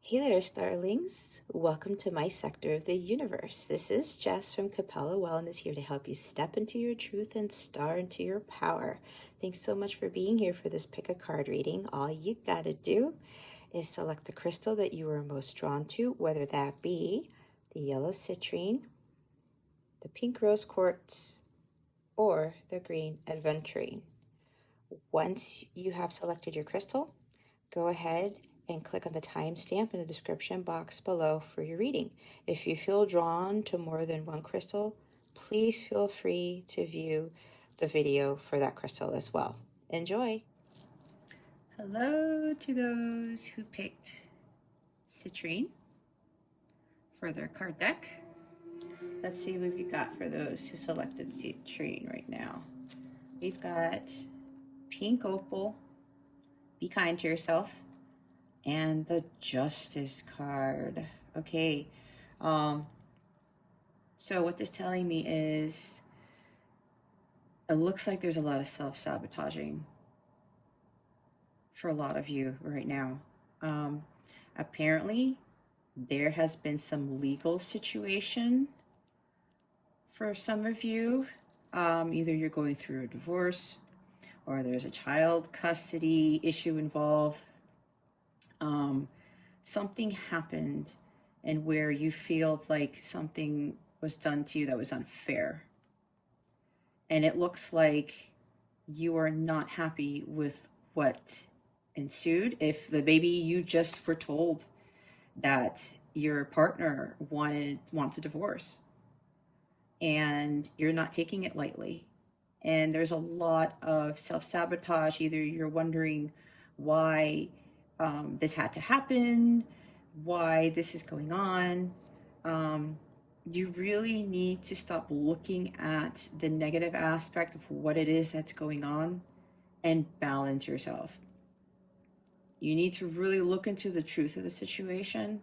Hey there, starlings. Welcome to my sector of the universe. This is Jess from Capella Wellness here to help you step into your truth and star into your power. Thanks so much for being here for this pick a card reading. All you gotta do is select the crystal that you are most drawn to, whether that be the yellow citrine, the pink rose quartz, or the green aventurine. Once you have selected your crystal, go ahead and click on the timestamp in the description box below for your reading. If you feel drawn to more than one crystal, please feel free to view the video for that crystal as well. Enjoy! Hello to those who picked Citrine for their card deck. Let's see what we've got for those who selected Citrine right now. We've got pink opal, be kind to yourself, and the Justice card. Okay, so what this is telling me is it looks like there's a lot of self-sabotaging for a lot of you right now. Apparently there has been some legal situation for some of you. Either you're going through a divorce or there's a child custody issue involved. Something happened and where you feel like something was done to you that was unfair. And it looks like you are not happy with what ensued. If maybe you just were told that your partner wants a divorce and you're not taking it lightly. And there's a lot of self-sabotage. Either you're wondering why this had to happen, why this is going on. You really need to stop looking at the negative aspect of what it is that's going on and balance yourself. You need to really look into the truth of the situation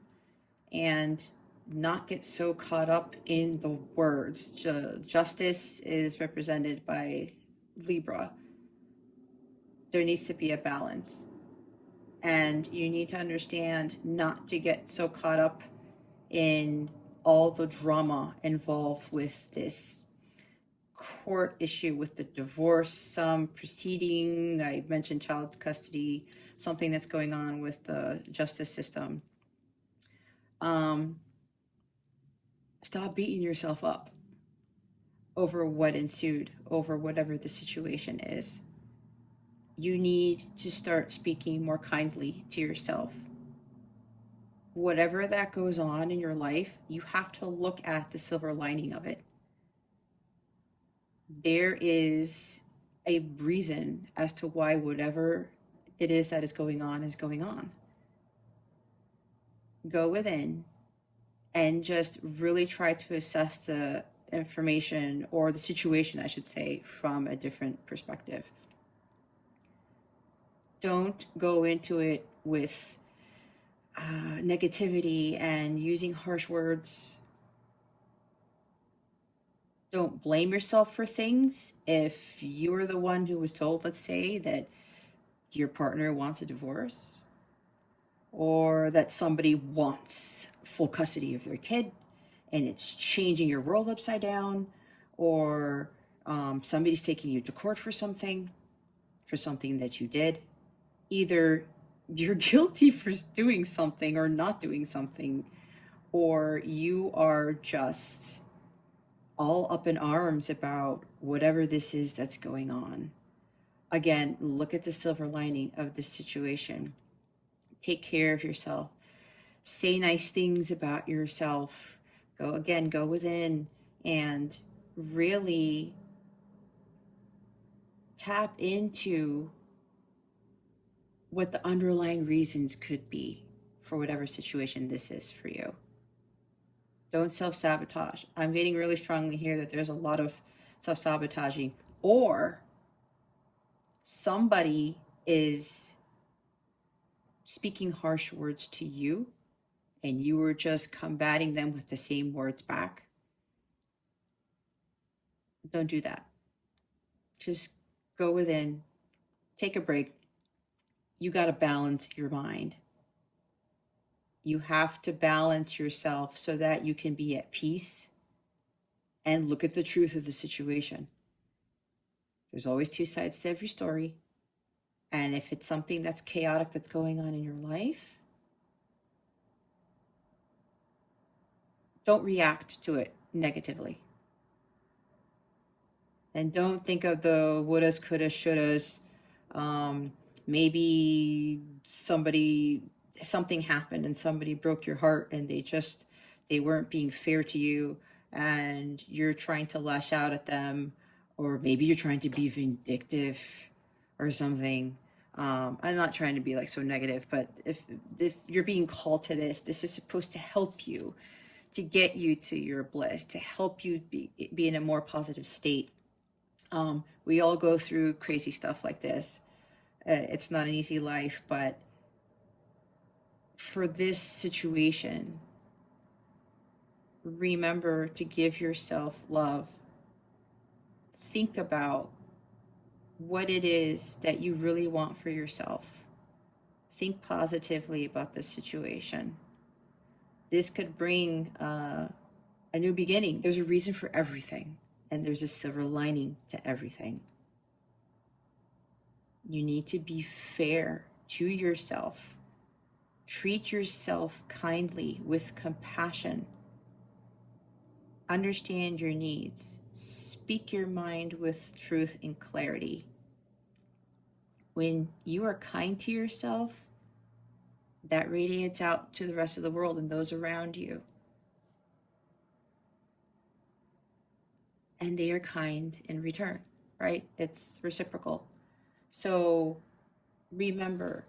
and not get so caught up in the words. Justice is represented by Libra. There needs to be a balance. And you need to understand not to get so caught up in all the drama involved with this court issue with the divorce, some proceeding. I mentioned child custody, something that's going on with the justice system. Stop beating yourself up over what ensued, over whatever the situation is. You need to start speaking more kindly to yourself. Whatever that goes on in your life, you have to look at the silver lining of it. There is a reason as to why whatever it is that is going on is going on. Go within and just really try to assess the information, or the situation, I should say, from a different perspective. Don't go into it with negativity and using harsh words. Don't blame yourself for things. If you're the one who was told, let's say, that your partner wants a divorce, or that somebody wants full custody of their kid and it's changing your world upside down, or somebody's taking you to court for something that you did. Either you're guilty for doing something or not doing something, or you are just all up in arms about whatever this is that's going on. Again, look at the silver lining of this situation. Take care of yourself. Say nice things about yourself. Go within and really tap into what the underlying reasons could be for whatever situation this is for you. Don't self-sabotage. I'm getting really strongly here that there's a lot of self-sabotaging, or somebody is speaking harsh words to you and you were just combating them with the same words back. Don't do that. Just go within, take a break. You got to balance your mind. You have to balance yourself so that you can be at peace and look at the truth of the situation. There's always two sides to every story. And if it's something that's chaotic that's going on in your life, don't react to it negatively. And don't think of the wouldas, couldas, shouldas. Maybe something happened and somebody broke your heart and they weren't being fair to you and you're trying to lash out at them, or maybe you're trying to be vindictive or something. I'm not trying to be like so negative, but if you're being called to this is supposed to help you, to get you to your bliss, to help you be in a more positive state. We all go through crazy stuff like this. It's not an easy life, but for this situation, remember to give yourself love. Think about what it is that you really want for yourself. Think positively about this situation. This could bring a new beginning. There's a reason for everything, and there's a silver lining to everything. You need to be fair to yourself. Treat yourself kindly with compassion. Understand your needs. Speak your mind with truth and clarity. When you are kind to yourself, that radiates out to the rest of the world and those around you. And they are kind in return, right? It's reciprocal. So remember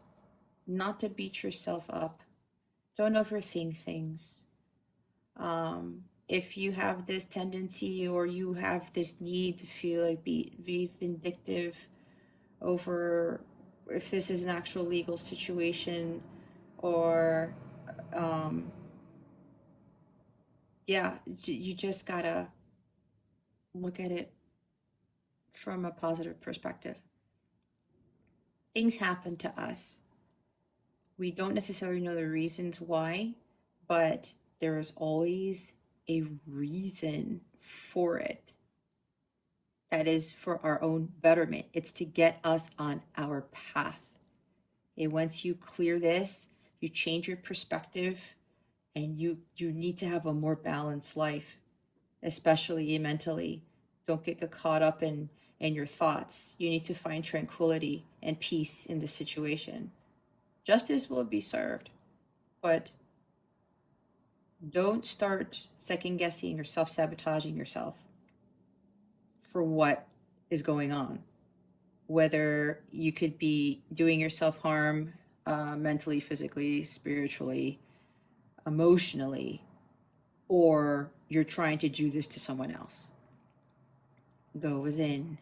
not to beat yourself up. Don't overthink things. If you have this tendency or you have this need to feel like be vindictive over if this is an actual legal situation, or you just gotta look at it from a positive perspective. Things happen to us. We don't necessarily know the reasons why, but there is always a reason for it. That is for our own betterment. It's to get us on our path. And once you clear this, you change your perspective, and you need to have a more balanced life, especially mentally. Don't get caught up in your thoughts. You need to find tranquility and peace in the situation. Justice will be served, but don't start second guessing or self-sabotaging yourself for what is going on. Whether you could be doing yourself harm mentally, physically, spiritually, emotionally, or you're trying to do this to someone else. Go within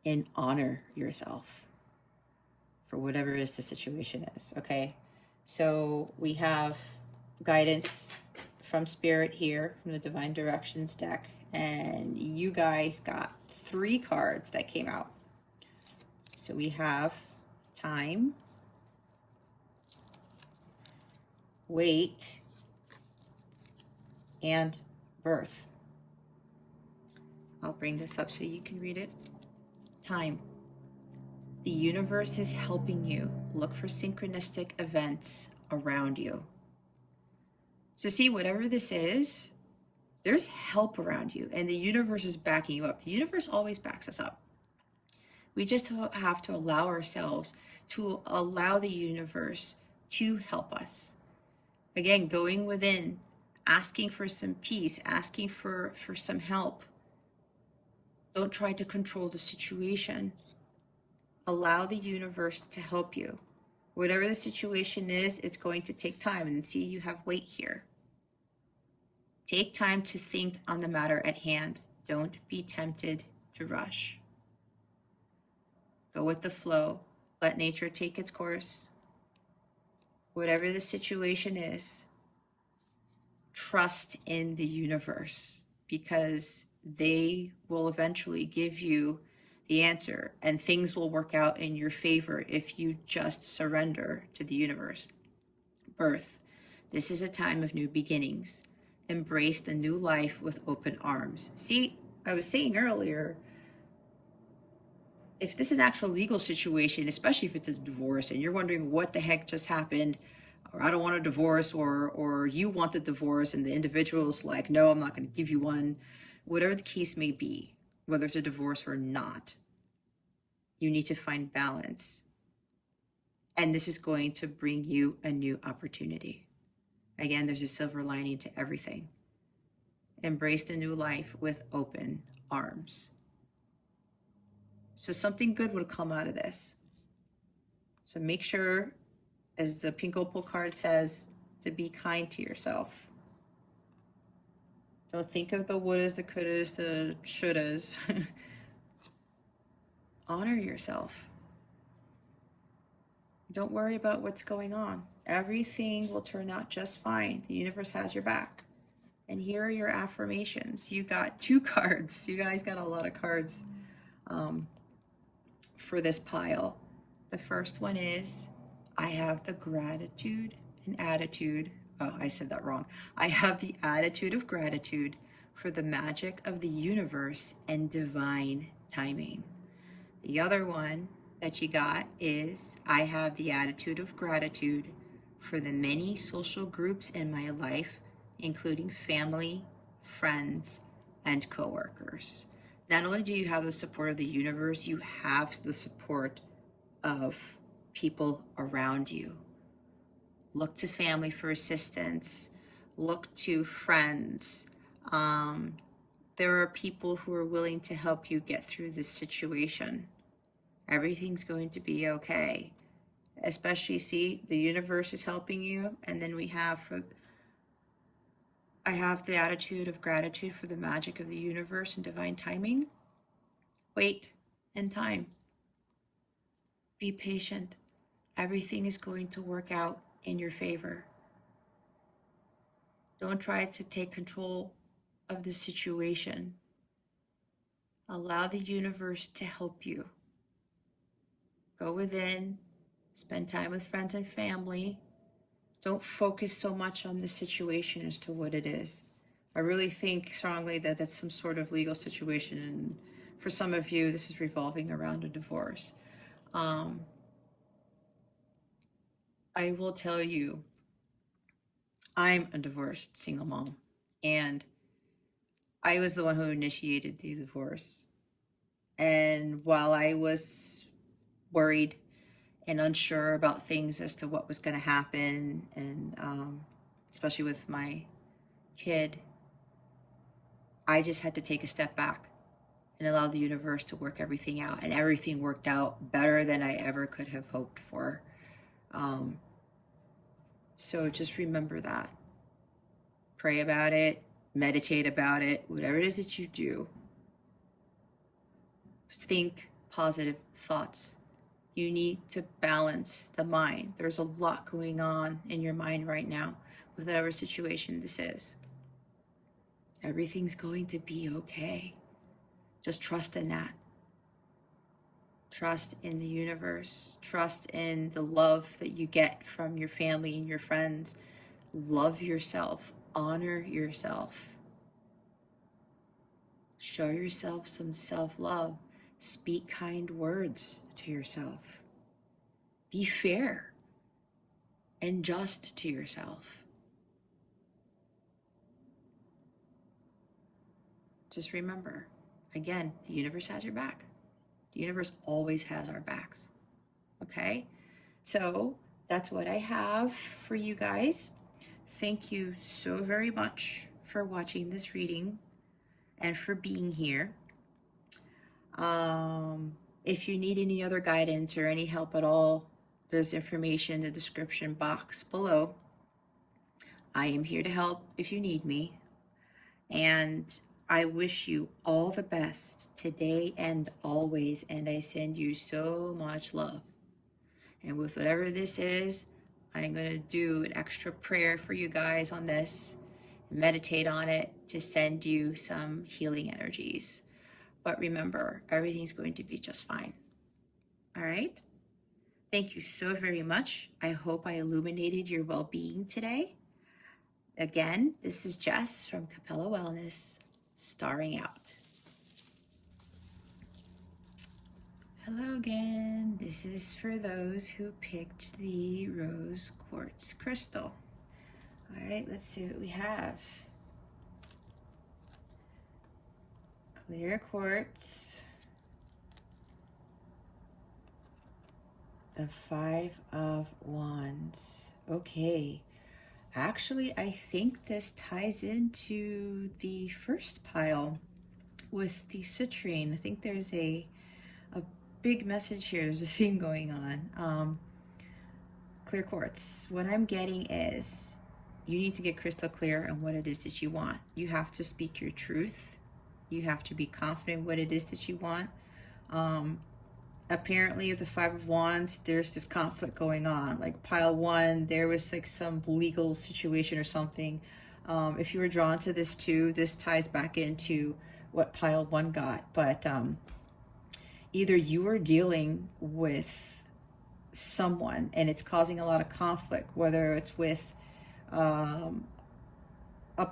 and honor yourself for whatever it is the situation is, okay? So we have guidance from Spirit here, from the Divine Directions deck, and you guys got 3 cards that came out. So we have time, wait, and birth. I'll bring this up so you can read it. Time. The universe is helping you. Look for synchronistic events around you. So see, whatever this is, there's help around you, and the universe is backing you up. The universe always backs us up. We just have to allow ourselves to allow the universe to help us. Again, going within, asking for some peace, asking for some help. Don't try to control the situation. Allow the universe to help you. Whatever the situation is, it's going to take time. And see, you have wait here. Take time to think on the matter at hand. Don't be tempted to rush. Go with the flow. Let nature take its course. Whatever the situation is, trust in the universe, because they will eventually give you the answer, and things will work out in your favor if you just surrender to the universe. Birth. This is a time of new beginnings. Embrace the new life with open arms. See, I was saying earlier, if this is an actual legal situation, especially if it's a divorce and you're wondering what the heck just happened, or I don't want a divorce, or you want the divorce and the individual's like, no, I'm not going to give you one, whatever the case may be, whether it's a divorce or not, you need to find balance. And this is going to bring you a new opportunity. Again, there's a silver lining to everything. Embrace the new life with open arms. So something good would come out of this. So make sure, as the pink opal card says, to be kind to yourself. Don't think of the wouldas, the couldas, the shouldas. Honor yourself. Don't worry about what's going on. Everything will turn out just fine. The universe has your back. And here are your affirmations. You got 2 cards. You guys got a lot of cards for this pile. The first one is, I have the gratitude and attitude. Oh, I said that wrong. I have the attitude of gratitude for the magic of the universe and divine timing. The other one that you got is, I have the attitude of gratitude for the many social groups in my life, including family, friends, and coworkers. Not only do you have the support of the universe, you have the support of people around you. Look to family for assistance. Look to friends. There are people who are willing to help you get through this situation. Everything's going to be okay. Especially, see, the universe is helping you. And then I have the attitude of gratitude for the magic of the universe and divine timing. Wait and time. Be patient. Everything is going to work out in your favor. Don't try to take control of the situation. Allow the universe to help you. Go within, spend time with friends and family. Don't focus so much on the situation as to what it is. I really think strongly that that's some sort of legal situation, and for some of you, this is revolving around a divorce. I will tell you, I'm a divorced single mom, and I was the one who initiated the divorce. And while I was worried and unsure about things as to what was going to happen, and especially with my kid, I just had to take a step back and allow the universe to work everything out. And everything worked out better than I ever could have hoped for. So just remember that. Pray about it, meditate about it, whatever it is that you do. Think positive thoughts. You need to balance the mind. There's a lot going on in your mind right now with whatever situation this is. Everything's going to be okay. Just trust in that. Trust in the universe. Trust in the love that you get from your family and your friends. Love yourself. Honor yourself. Show yourself some self-love. Speak kind words to yourself. Be fair and just to yourself. Just remember, again, the universe has your back. The universe always has our backs. Okay? So that's what I have for you guys. Thank you so very much for watching this reading and for being here. If you need any other guidance or any help at all, there's information in the description box below. I am here to help if you need me. And I wish you all the best today and always, and I send you so much love. And with whatever this is, I'm going to do an extra prayer for you guys on this, meditate on it to send you some healing energies. But remember, everything's going to be just fine. All right? Thank you so very much. I hope I illuminated your well-being today. Again, this is Jess from Capella Wellness, starring out. Hello again. This is for those who picked the rose quartz crystal. All right, let's see what we have. Clear quartz. The 5 of Wands. Okay. Actually, I think this ties into the first pile with the citrine. I think there's a big message here. There's a theme going on. Clear quartz. What I'm getting is you need to get crystal clear on what it is that you want. You have to speak your truth. You have to be confident what it is that you want. Apparently, with the 5 of Wands, there's this conflict going on. Like pile 1, there was like some legal situation or something. If you were drawn to this too, this ties back into what pile 1 got. But either you are dealing with someone and it's causing a lot of conflict, whether it's with a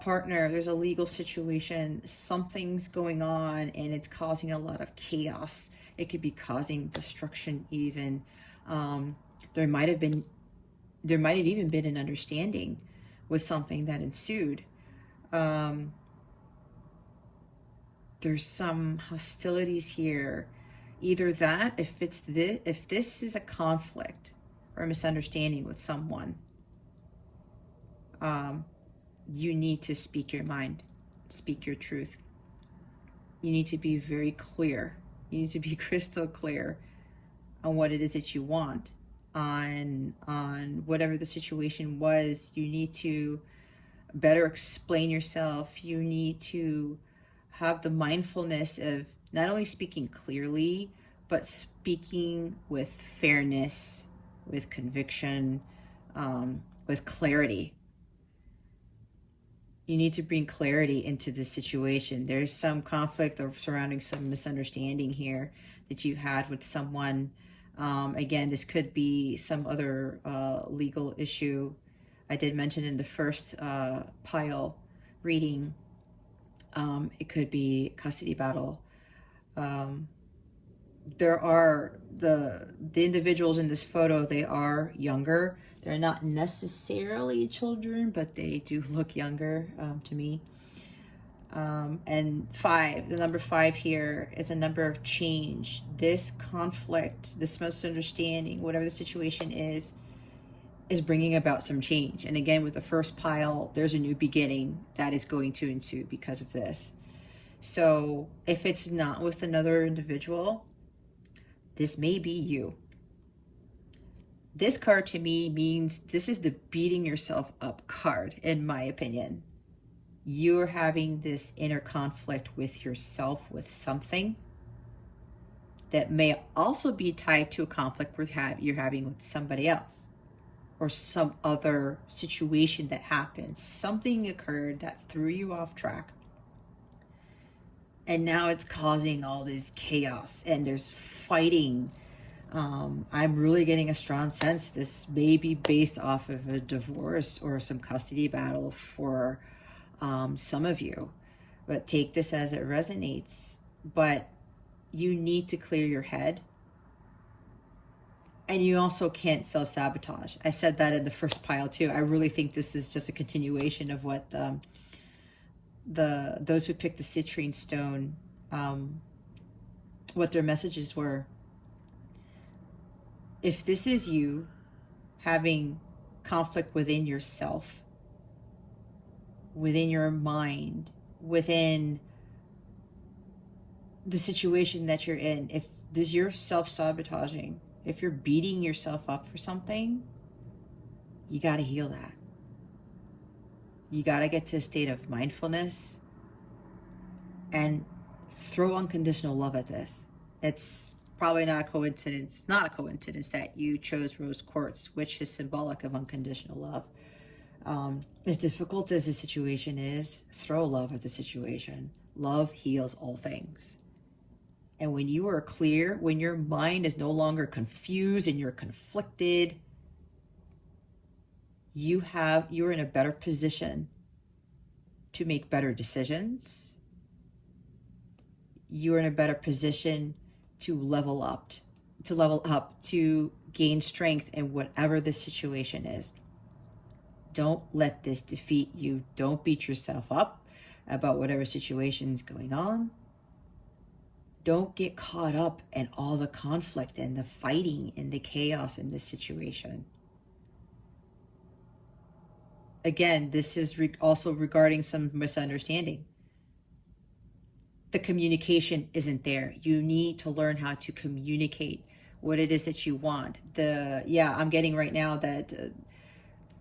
partner, there's a legal situation, something's going on and it's causing a lot of chaos. It could be causing destruction even. There might have even been an understanding with something that ensued. There's some hostilities here. Either that, if this is a conflict or a misunderstanding with someone, you need to speak your mind, speak your truth. You need to be very clear. You need to be crystal clear on what it is that you want, on whatever the situation was. You need to better explain yourself. You need to have the mindfulness of not only speaking clearly, but speaking with fairness, with conviction, with clarity. You need to bring clarity into this situation. There's some conflict surrounding some misunderstanding here that you had with someone. Again, this could be some other legal issue. I did mention in the first pile reading, it could be custody battle. There are the individuals in this photo, they are younger. They're not necessarily children, but they do look younger to me. And 5, the number 5 here is a number of change. This conflict, this misunderstanding, whatever the situation is bringing about some change. And again, with the first pile, there's a new beginning that is going to ensue because of this. So if it's not with another individual, this may be you. This card to me means this is the beating yourself up card, in my opinion. You're having this inner conflict with yourself, with something that may also be tied to a conflict you're having with somebody else or some other situation that happened. Something occurred that threw you off track. And now it's causing all this chaos and there's fighting. I'm really getting a strong sense this may be based off of a divorce or some custody battle for some of you. But take this as it resonates. But you need to clear your head. And you also can't self-sabotage. I said that in the first pile too. I really think this is just a continuation of what those who picked the citrine stone, what their messages were. If this is you having conflict within yourself, within your mind, within the situation that you're in, if this you're self-sabotaging, if you're beating yourself up for something, you got to heal that. You got to get to a state of mindfulness and throw unconditional love at this. It's probably not a coincidence, not a coincidence that you chose rose quartz, which is symbolic of unconditional love. As difficult as the situation is, throw love at the situation. Love heals all things. And when you are clear, when your mind is no longer confused and you're conflicted, you're in a better position to make better decisions. You're in a better position to level up, to gain strength in whatever the situation is. Don't let this defeat you. Don't beat yourself up about whatever situation is going on. Don't get caught up in all the conflict and the fighting and the chaos in this situation. Again, this is also regarding some misunderstanding. The communication isn't there. You need to learn how to communicate what it is that you want. I'm getting right now that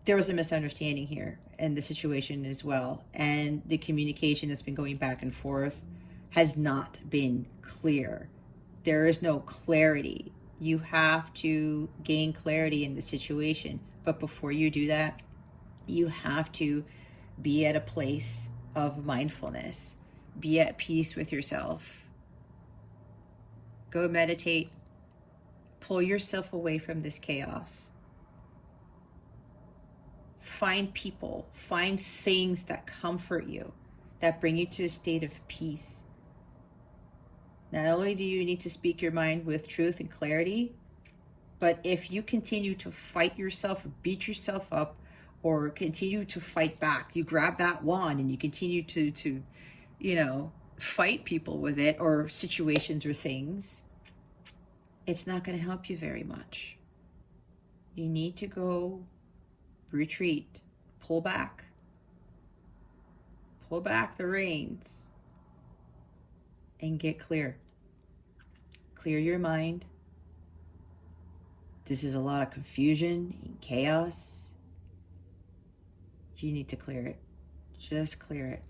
there was a misunderstanding here in the situation as well. And the communication that's been going back and forth has not been clear. There is no clarity. You have to gain clarity in the situation. But before you do that, you have to be at a place of mindfulness. Be at peace with yourself. Go meditate. Pull yourself away from this chaos. Find people, find things that comfort you, that bring you to a state of peace. Not only do you need to speak your mind with truth and clarity, but if you continue to fight yourself, beat yourself up, or continue to fight back, you grab that wand and you continue to fight people with it, or situations or things, it's not going to help you very much. You need to go retreat, pull back the reins, and get clear. Clear your mind. This is a lot of confusion and chaos. You need to clear it. Just clear it.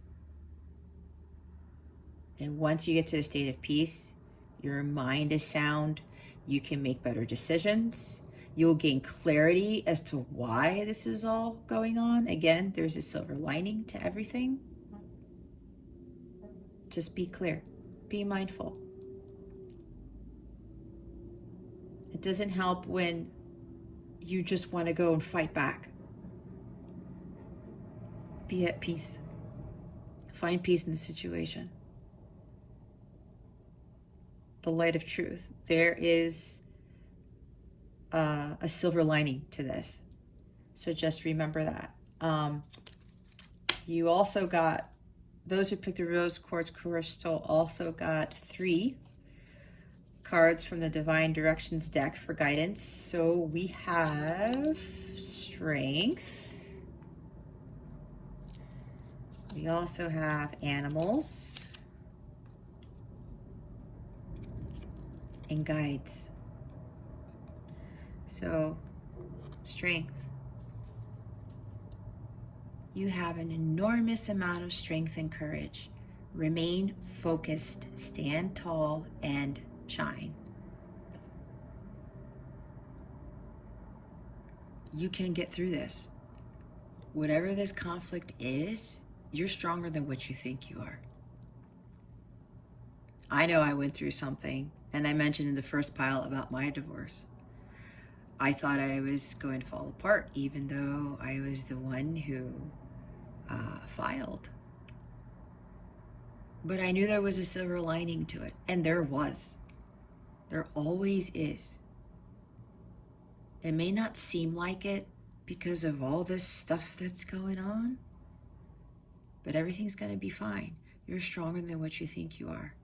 And once you get to a state of peace, your mind is sound, you can make better decisions. You'll gain clarity as to why this is all going on. Again, there's a silver lining to everything. Just be clear. Be mindful. It doesn't help when you just want to go and fight back. Be at peace. Find peace in the situation. The light of truth. There is a silver lining to this. So just remember that. You also got, those who picked the rose quartz crystal also got 3 cards from the Divine Directions deck for guidance. So we have strength. We also have animals and guides. So, strength. You have an enormous amount of strength and courage. Remain focused, stand tall, and shine. You can get through this. Whatever this conflict is, you're stronger than what you think you are. I know I went through something, and I mentioned in the first pile about my divorce. I thought I was going to fall apart, even though I was the one who filed. But I knew there was a silver lining to it, and there was. There always is. It may not seem like it because of all this stuff that's going on, but everything's going to be fine. You're stronger than what you think you are.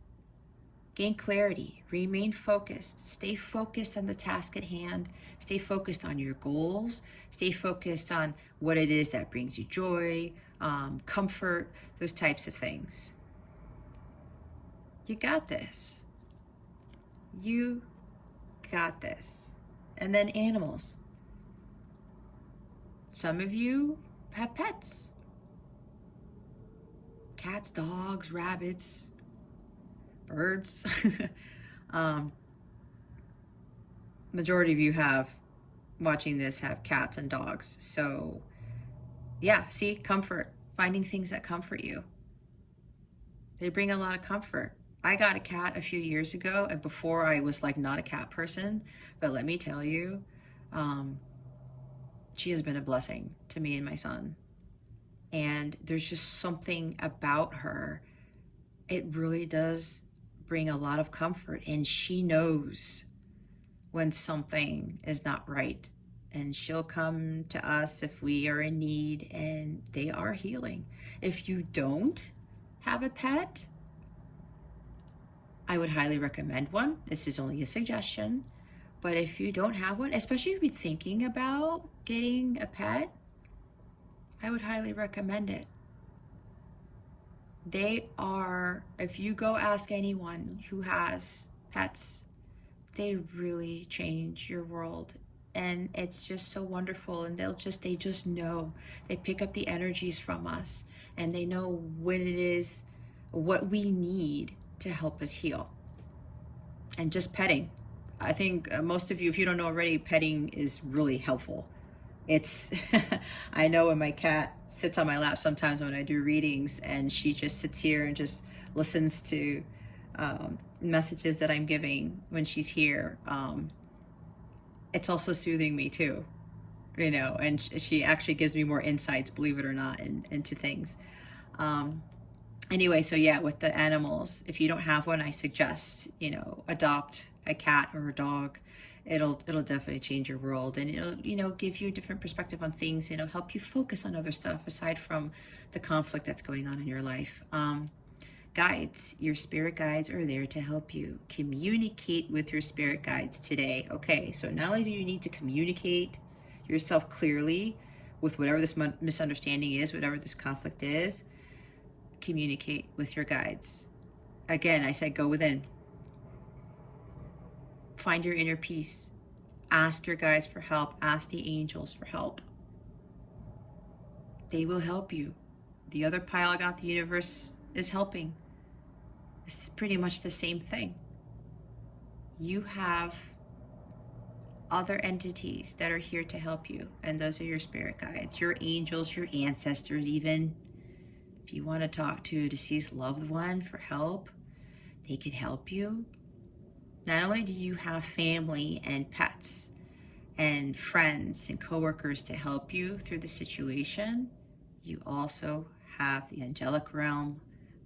Gain clarity, remain focused, stay focused on the task at hand, stay focused on your goals, stay focused on what it is that brings you joy, comfort, those types of things. You got this. You got this. And then animals. Some of you have pets. Cats, dogs, rabbits, birds. Majority of you watching this have cats and dogs. So yeah, see, comfort, finding things that comfort you. They bring a lot of comfort. I got a cat a few years ago, and before I was like not a cat person, but let me tell you, she has been a blessing to me and my son. And there's just something about her. It really does bring a lot of comfort, and she knows when something is not right. And she'll come to us if we are in need, and they are healing. If you don't have a pet, I would highly recommend one. This is only a suggestion. But if you don't have one, especially if you're thinking about getting a pet, I would highly recommend it. They are, if you go ask anyone who has pets, they really change your world. And it's just so wonderful. And they just know. They pick up the energies from us, and they know when it is, what we need to help us heal. And just petting. I think most of you, if you don't know already, petting is really helpful. It's, I know when my cat sits on my lap sometimes when I do readings, and she just sits here and just listens to messages that I'm giving when she's here. It's also soothing me too, you know, and she actually gives me more insights, believe it or not, into things. Anyway, so yeah, with the animals, if you don't have one, I suggest, you know, adopt a cat or a dog. It'll definitely change your world, and it'll, you know, give you a different perspective on things. It'll help you focus on other stuff aside from the conflict that's going on in your life. Guides, your spirit guides are there to help you. Communicate with your spirit guides today. Okay, so not only do you need to communicate yourself clearly with whatever this misunderstanding is, whatever this conflict is, communicate with your guides. Again, I said go within. Find your inner peace. Ask your guides for help. Ask the angels for help. They will help you. The other pile I got, the universe is helping. It's pretty much the same thing. You have other entities that are here to help you, and those are your spirit guides, your angels, your ancestors even. If you want to talk to a deceased loved one for help, they can help you. Not only do you have family and pets and friends and coworkers to help you through the situation, you also have the angelic realm,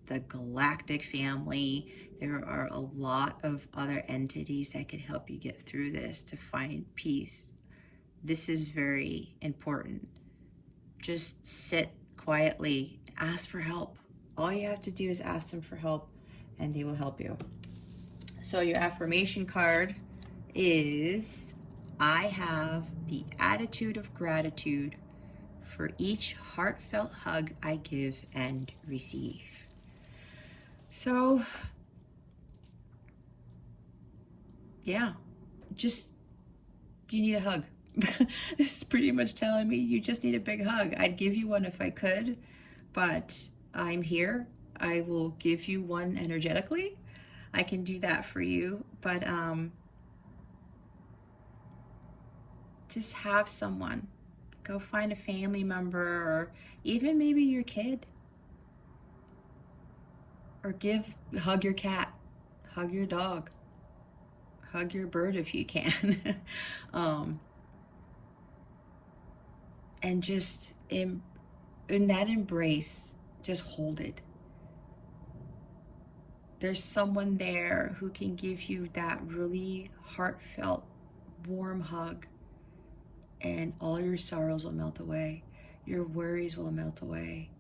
the galactic family. There are a lot of other entities that can help you get through this to find peace. This is very important. Just sit quietly, ask for help. All you have to do is ask them for help, and they will help you. So your affirmation card is, I have the attitude of gratitude for each heartfelt hug I give and receive. So, yeah, just, you need a hug. This is pretty much telling me you just need a big hug. I'd give you one if I could, but I'm here. I will give you one energetically. I can do that for you, but just have someone. Go find a family member, or even maybe your kid. Or hug your cat, hug your dog, hug your bird if you can. And just in that embrace, just hold it. There's someone there who can give you that really heartfelt, warm hug, and all your sorrows will melt away. Your worries will melt away.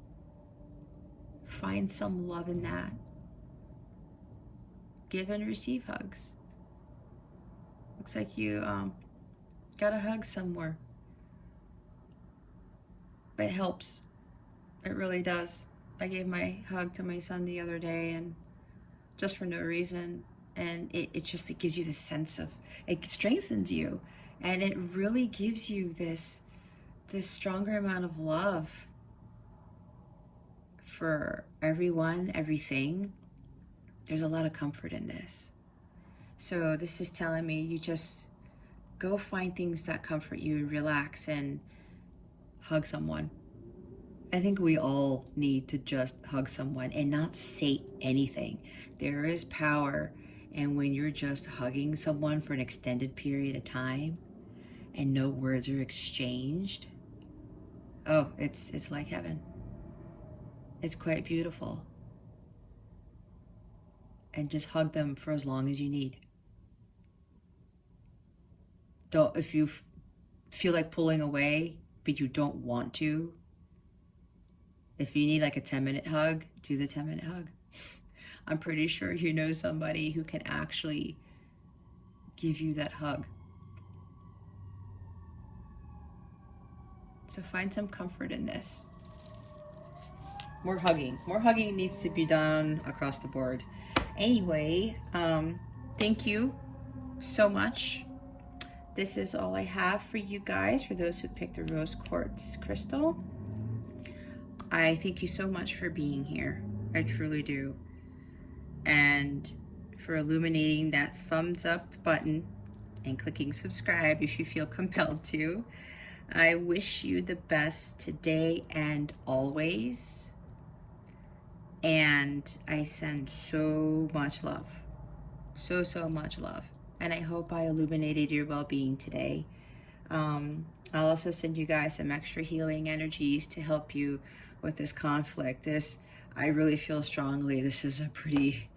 Find some love in that. Give and receive hugs. Looks like you got a hug somewhere. It helps. It really does. I gave my hug to my son the other day, and just for no reason, and it gives you this sense of, it strengthens you, and it really gives you this stronger amount of love for everyone, everything. There's a lot of comfort in this. So this is telling me you just go find things that comfort you and relax and hug someone. I think we all need to just hug someone and not say anything. There is power, and when you're just hugging someone for an extended period of time and no words are exchanged, oh, it's like heaven. It's quite beautiful. And just hug them for as long as you need. Don't, if you feel like pulling away, but you don't want to, if you need like a 10-minute hug, do the 10-minute hug. I'm pretty sure you know somebody who can actually give you that hug. So find some comfort in this. More hugging. More hugging needs to be done across the board. Anyway, thank you so much. This is all I have for you guys, for those who picked the rose quartz crystal. I thank you so much for being here. I truly do. And for illuminating that thumbs up button and clicking subscribe if you feel compelled to. I wish you the best today and always. And I send so much love. So much love. And I hope I illuminated your well-being today. I'll also send you guys some extra healing energies to help you with this conflict. I really feel strongly this is a pretty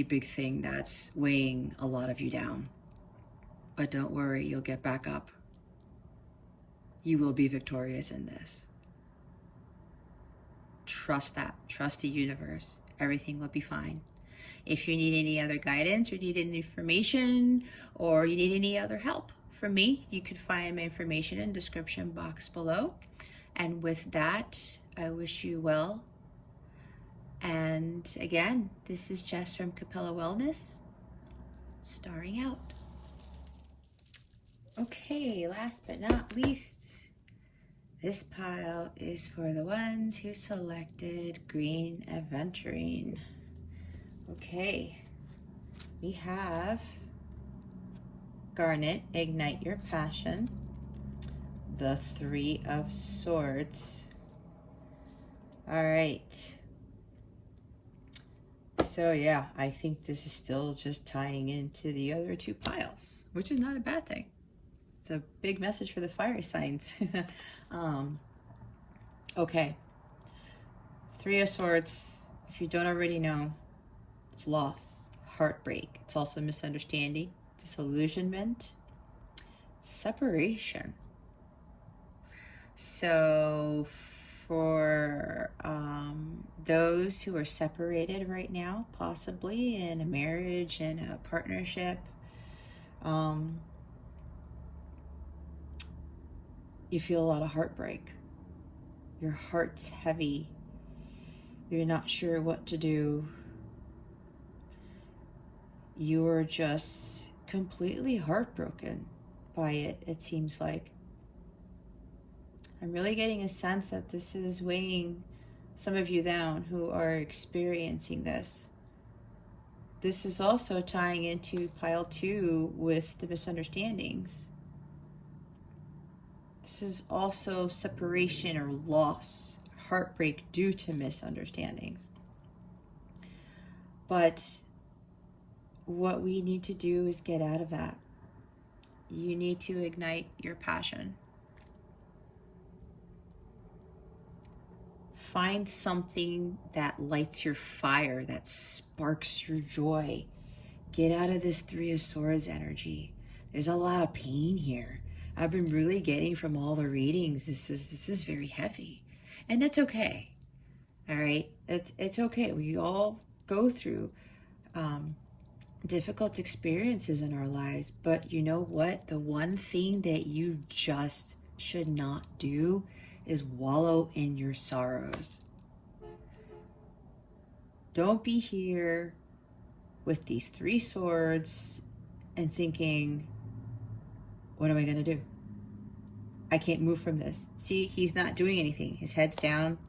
big thing that's weighing a lot of you down. But don't worry, you'll get back up. You will be victorious in this. Trust that. Trust the universe. Everything will be fine. If you need any other guidance or need any information or you need any other help from me, you can find my information in the description box below. And with that, I wish you well. And again, this is Jess from Capella Wellness, starring out. Okay, last but not least, this pile is for the ones who selected green Aventurine. Okay, we have Garnet, Ignite Your Passion, the Three of Swords. All right. So yeah, I think this is still just tying into the other two piles, which is not a bad thing. It's a big message for the fire signs. Okay. Three of Swords, if you don't already know, it's loss, heartbreak. It's also misunderstanding, disillusionment, separation. So for those who are separated right now, possibly in a marriage and a partnership, you feel a lot of heartbreak. Your heart's heavy. You're not sure what to do. You're just completely heartbroken by it, it seems like. I'm really getting a sense that this is weighing some of you down who are experiencing this. This is also tying into pile 2 with the misunderstandings. This is also separation or loss, heartbreak due to misunderstandings. But what we need to do is get out of that. You need to ignite your passion. Find something that lights your fire, that sparks your joy. Get out of this Three of Swords energy. There's a lot of pain here. I've been really getting from all the readings, this is very heavy. And that's okay. All right? It's okay. We all go through difficult experiences in our lives. But you know what? The one thing that you just should not do is wallow in your sorrows. Don't be here with these three swords and thinking, what am I going to do? I can't move from this. See, he's not doing anything. His head's down.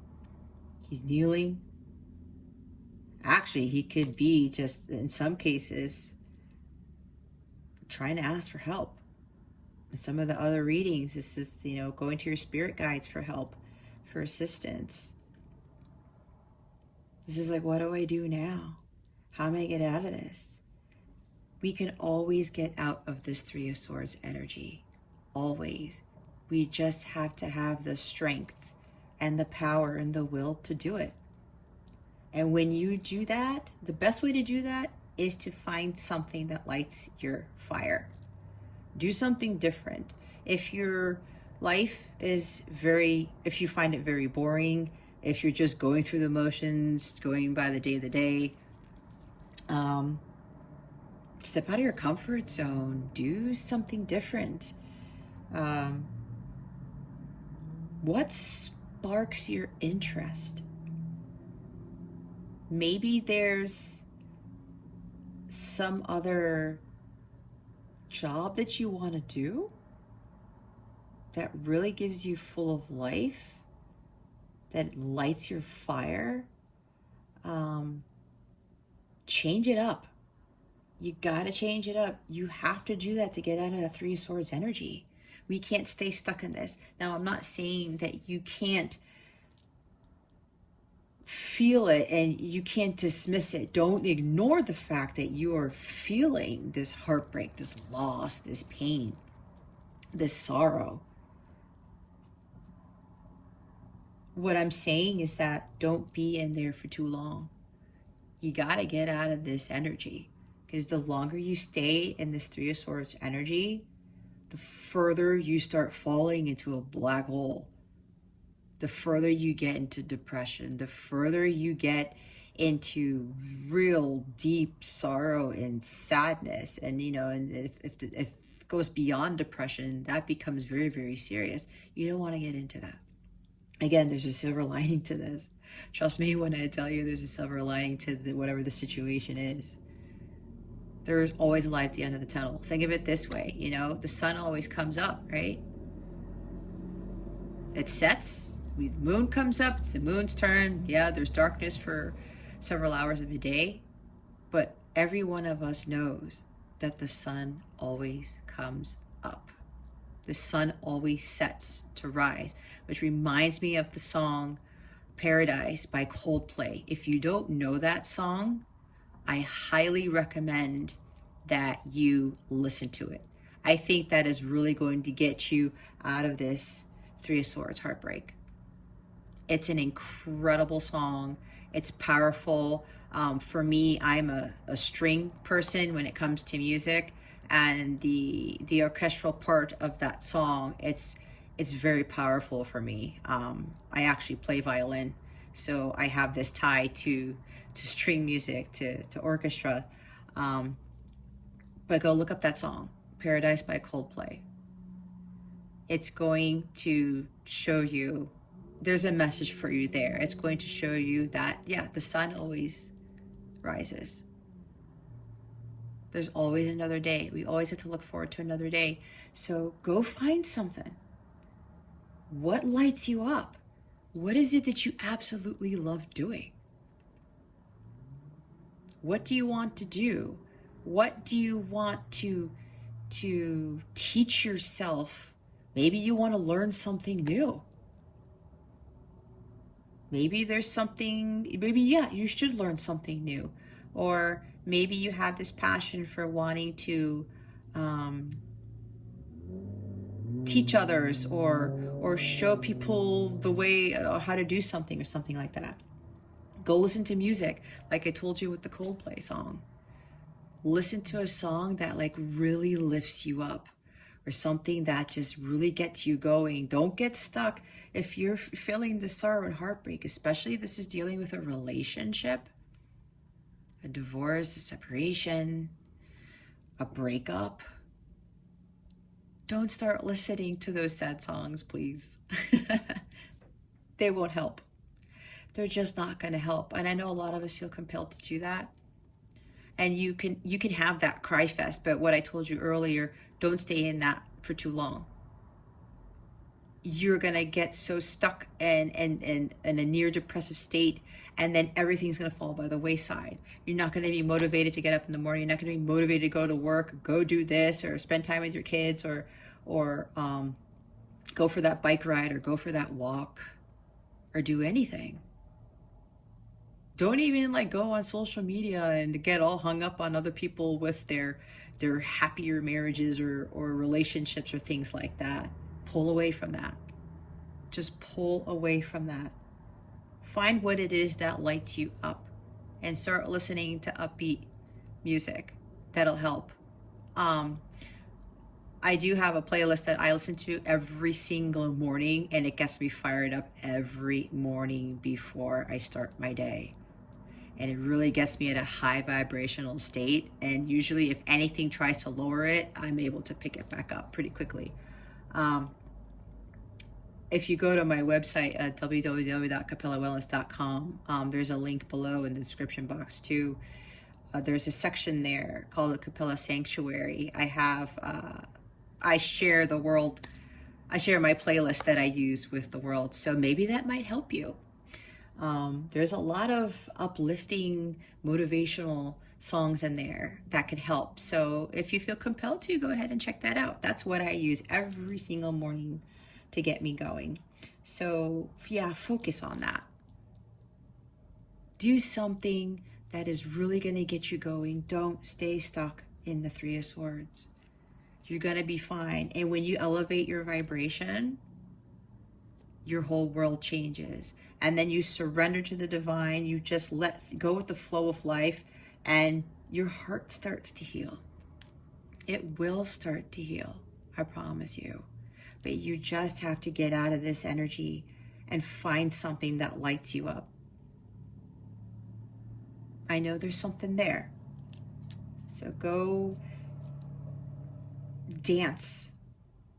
He's kneeling. Actually, he could be just, in some cases, trying to ask for help. In some of the other readings, this is, going to your spirit guides for help, for assistance. This is like, what do I do now? How am I get out of this? We can always get out of this Three of Swords energy. Always. We just have to have the strength and the power and the will to do it. And when you do that, the best way to do that is to find something that lights your fire. Do something different. If your life is if you find it very boring, if you're just going through the motions, going by the day, step out of your comfort zone. Do something different. What sparks your interest? Maybe there's some other job that you want to do that really gives you full of life, that lights your fire. Change it up. You gotta change it up. You have to do that to get out of the Three of Swords energy. We can't stay stuck in this. Now, I'm not saying that you can't feel it and you can't dismiss it. Don't ignore the fact that you are feeling this heartbreak, this loss, this pain, this sorrow. What I'm saying is that don't be in there for too long. You got to get out of this energy, because the longer you stay in this Three of Swords energy, the further you start falling into a black hole. The further you get into depression, the further you get into real deep sorrow and sadness. And, you know, and if it goes beyond depression, that becomes very, very serious. You don't want to get into that. Again, there's a silver lining to this. Trust me when I tell you there's a silver lining to whatever the situation is. There is always a light at the end of the tunnel. Think of it this way, you know, the sun always comes up, right? It sets, the moon comes up, it's the moon's turn. Yeah, there's darkness for several hours of a day, but every one of us knows that the sun always comes up. The sun always sets to rise, which reminds me of the song Paradise by Coldplay. If you don't know that song, I highly recommend that you listen to it. I think that is really going to get you out of this Three of Swords heartbreak. It's an incredible song. It's powerful. For me, I'm a string person when it comes to music, and the orchestral part of that song, it's very powerful for me. I actually play violin, so I have this tie to string music, to orchestra. But go look up that song, Paradise by Coldplay. It's going to show you, there's a message for you there. It's going to show you that, yeah, the sun always rises. There's always another day. We always have to look forward to another day. So go find something. What lights you up? What is it that you absolutely love doing? What do you want to do? What do you want to teach yourself? Maybe you want to learn something new. Maybe there's something, maybe, yeah, you should learn something new. Or maybe you have this passion for wanting to teach others or show people the way, how to do something or something like that. Go listen to music, like I told you with the Coldplay song. Listen to a song that like really lifts you up, or something that just really gets you going. Don't get stuck. If you're feeling the sorrow and heartbreak, especially if this is dealing with a relationship, a divorce, a separation, a breakup, don't start listening to those sad songs, please. They won't help. They're just not going to help. And I know a lot of us feel compelled to do that. And you can have that cry fest, but what I told you earlier, don't stay in that for too long. You're gonna get so stuck in a near depressive state, and then everything's gonna fall by the wayside. You're not gonna be motivated to get up in the morning. You're not gonna be motivated to go to work, go do this, or spend time with your kids, or go for that bike ride, or go for that walk, or do anything. Don't even like go on social media and get all hung up on other people with their happier marriages or relationships or things like that. Pull away from that. Just pull away from that. Find what it is that lights you up and start listening to upbeat music. That'll help. I do have a playlist that I listen to every single morning, and it gets me fired up every morning before I start my day. And it really gets me at a high vibrational state. And usually if anything tries to lower it, I'm able to pick it back up pretty quickly. If you go to my website at www.capellawellness.com, there's a link below in the description box too. There's a section there called the Capella Sanctuary. I share my playlist that I use with the world. So maybe that might help you. There's a lot of uplifting, motivational songs in there that could help. So if you feel compelled to, go ahead and check that out. That's what I use every single morning to get me going. So yeah, focus on that. Do something that is really going to get you going. Don't stay stuck in the Three of Swords. You're going to be fine. And when you elevate your vibration, your whole world changes. And then you surrender to the divine. You just let go with the flow of life, and your heart starts to heal. It will start to heal, I promise you. But you just have to get out of this energy and find something that lights you up. I know there's something there. So go dance.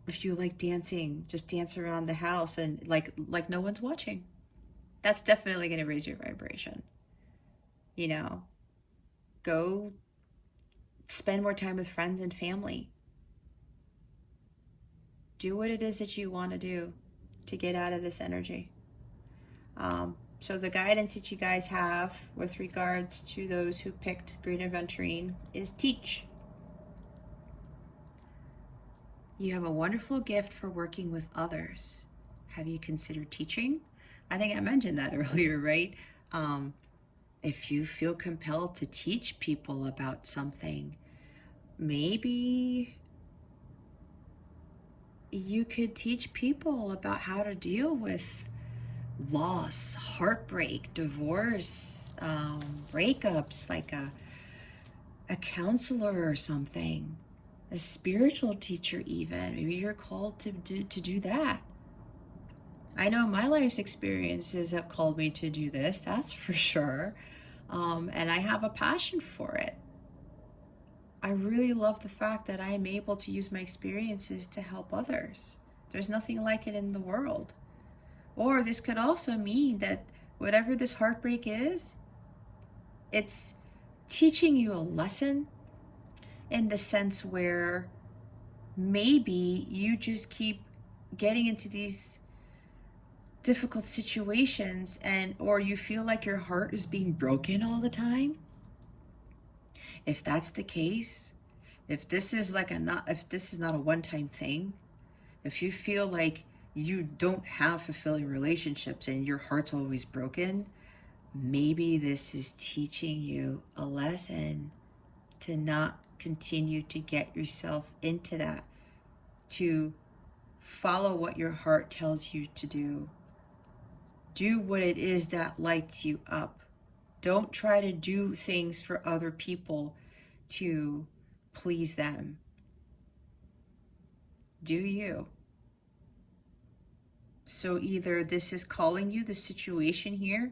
If you like dancing, just dance around the house and like no one's watching. That's definitely going to raise your vibration. You know, go spend more time with friends and family. Do what it is that you want to do to get out of this energy. So the guidance that you guys have with regards to those who picked Green Aventurine is teach. You have a wonderful gift for working with others. Have you considered teaching? I think I mentioned that earlier, right? If you feel compelled to teach people about something, maybe you could teach people about how to deal with loss, heartbreak, divorce, breakups, like a counselor or something, a spiritual teacher even. Maybe you're called to do that. I know my life's experiences have called me to do this, that's for sure. And I have a passion for it. I really love the fact that I am able to use my experiences to help others. There's nothing like it in the world. Or this could also mean that whatever this heartbreak is, it's teaching you a lesson in the sense where maybe you just keep getting into these difficult situations or you feel like your heart is being broken all the time. If that's the case, if this is not a one-time thing, if you feel like you don't have fulfilling relationships and your heart's always broken, maybe this is teaching you a lesson to not continue to get yourself into that, to follow what your heart tells you to do. Do what it is that lights you up. Don't try to do things for other people to please them. Do you? So either this is calling you, the situation here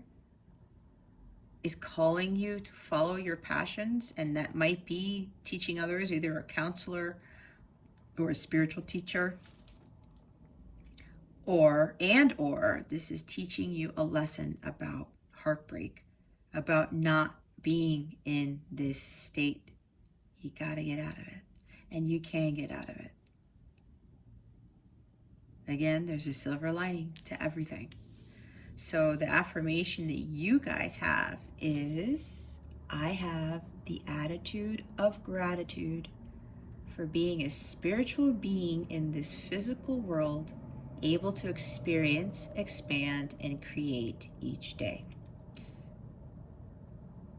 is calling you to follow your passions, and that might be teaching others, either a counselor or a spiritual teacher, or this is teaching you a lesson about heartbreak, about not being in this state. You gotta get out of it, and you can get out of it. Again, there's a silver lining to everything. So the affirmation that you guys have is, I have the attitude of gratitude for being a spiritual being in this physical world, able to experience, expand, and create each day.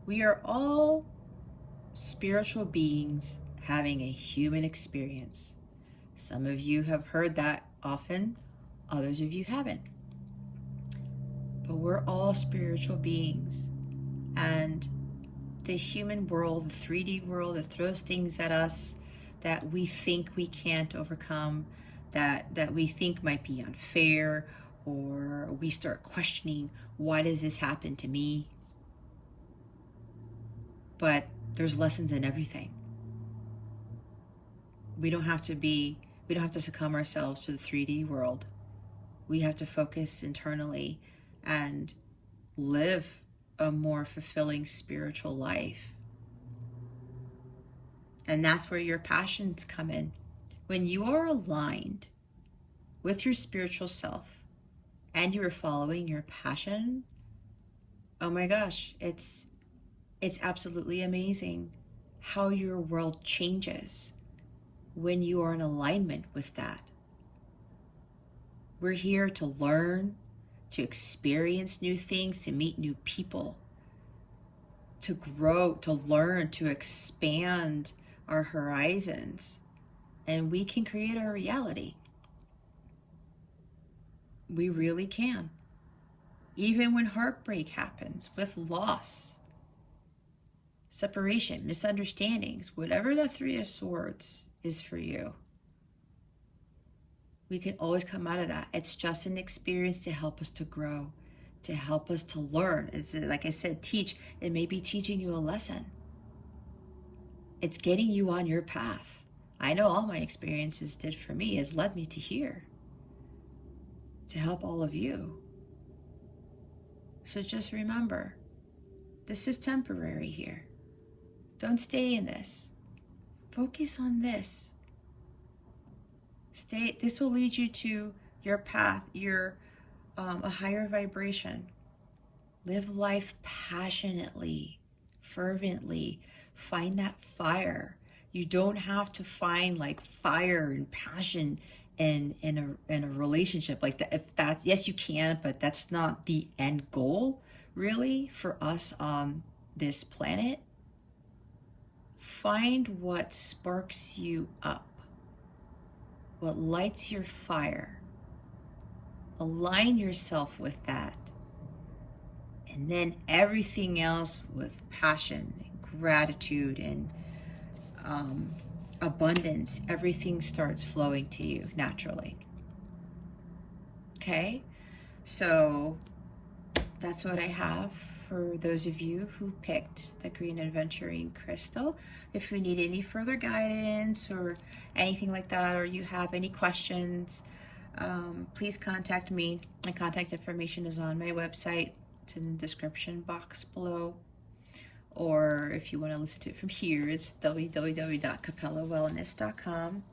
We are all spiritual beings having a human experience. Some of you have heard that often, others of you haven't. but we're all spiritual beings. And the human world, the 3D world that throws things at us that we think we can't overcome, that we think might be unfair, or we start questioning, why does this happen to me? But there's lessons in everything. We don't have to succumb ourselves to the 3D world. We have to focus internally and live a more fulfilling spiritual life. And that's where your passions come in. When you are aligned with your spiritual self and you are following your passion, oh my gosh, it's absolutely amazing how your world changes when you are in alignment with that. We're here to learn, to experience new things, to meet new people, to grow, to learn, to expand our horizons. And we can create our reality. We really can. Even when heartbreak happens, with loss, separation, misunderstandings, whatever the 3 of Swords is for you, we can always come out of that. It's just an experience to help us to grow, to help us to learn. It's like I said, teach. It may be teaching you a lesson. It's getting you on your path. I know all my experiences did for me, has led me to here, to help all of you. So just remember, this is temporary here. Don't stay in this. Focus on this. This will lead you to your path, a higher vibration. Live life passionately, fervently. Find that fire. You don't have to find like fire and passion in a relationship like that. If that's, yes, you can, but that's not the end goal really for us on this planet. Find what sparks you up, what lights your fire. Align yourself with that. And then everything else with passion and gratitude and abundance, everything starts flowing to you naturally. Okay, so that's what I have for those of you who picked the green aventurine crystal. If you need any further guidance or anything like that, or you have any questions, please contact me. My contact information is on my website. It's in the description box below. Or if you want to listen to it from here, it's www.capellawellness.com.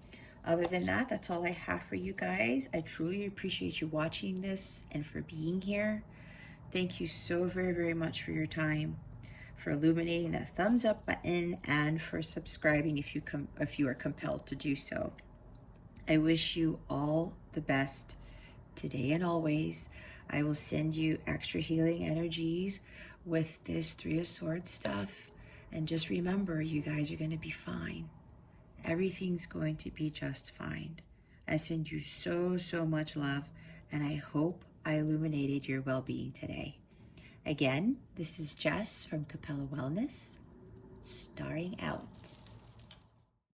Other than that, that's all I have for you guys. I truly appreciate you watching this and for being here. Thank you so very, very much for your time, for illuminating that thumbs up button, and for subscribing if you are compelled to do so. I wish you all the best today and always. I will send you extra healing energies with this 3 of Swords stuff. And just remember, you guys are going to be fine. Everything's going to be just fine. I send you so, so much love, and I hope I illuminated your well-being today. Again, this is Jess from Capella Wellness, starring out.